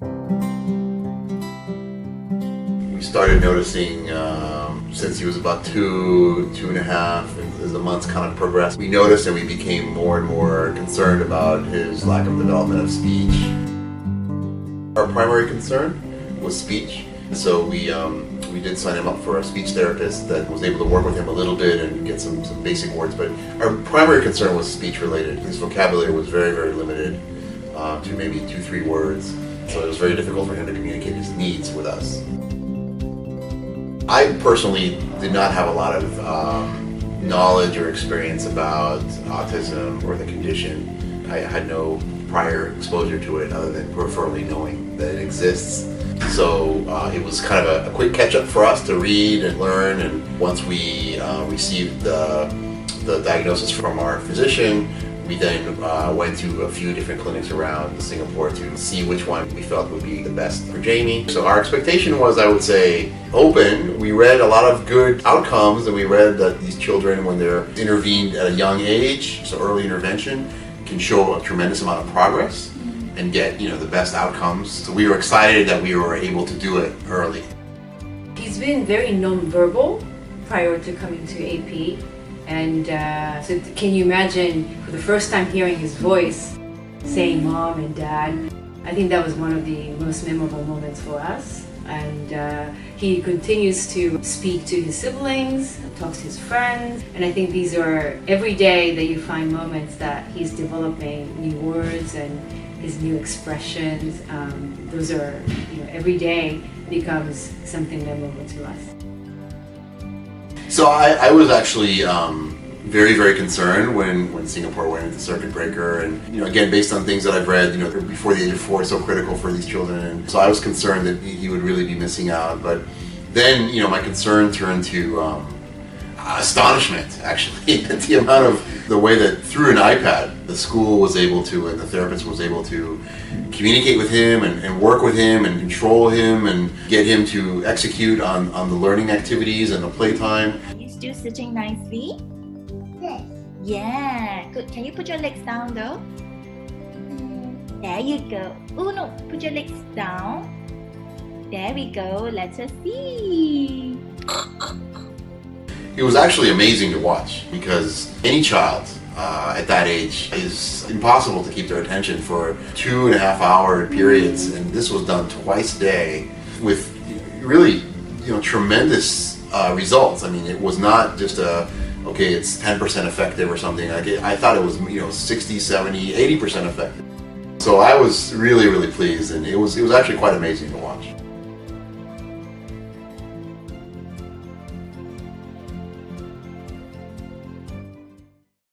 We started noticing since he was about 2.5, and as the months kind of progressed, we noticed and we became more and more concerned about his lack of development of speech. Our primary concern was speech, so we did sign him up for a speech therapist that was able to work with him a little bit and get some basic words, but our primary concern was speech related. His vocabulary was very, very limited to maybe 2-3 words, so it was very difficult for him to communicate his needs with us. I personally did not have a lot of knowledge or experience about autism or the condition. I had no prior exposure to it other than peripherally knowing that it exists. So it was kind of a quick catch-up for us to read and learn, and once we received the diagnosis from our physician, we then went to a few different clinics around Singapore to see which one we felt would be the best for Jamie. So our expectation was, I would say, open. We read a lot of good outcomes, and we read that these children, when they're intervened at a young age, so early intervention, can show a tremendous amount of progress and get the best outcomes. So we were excited that we were able to do it early. He's been very non-verbal prior to coming to AP. And so can you imagine, for the first time hearing his voice, saying mom and dad, I think that was one of the most memorable moments for us. And he continues to speak to his siblings, talks to his friends, and I think these are every day that you find moments that he's developing new words and his new expressions. Those are, every day becomes something memorable to us. So I was actually very, very concerned when Singapore went into circuit breaker, and again, based on things that I've read, before the age of 4 is so critical for these children, and so I was concerned that he would really be missing out. But then, my concern turned to astonishment, actually, at the amount of the way that through an iPad, the school was able to, and the therapist was able to communicate with him and work with him and control him and get him to execute on the learning activities and the playtime. Are you still sitting nicely? Yes. Yeah, good. Can you put your legs down though? There you go. Oh no, put your legs down. There we go. Let us see. It was actually amazing to watch, because any child at that age is impossible to keep their attention for 2.5-hour periods, and this was done twice a day with really tremendous results. I mean, it was not just okay, it's 10% effective or something. I thought it was 60, 70, 80% effective. So I was really, really pleased, and it was actually quite amazing to watch.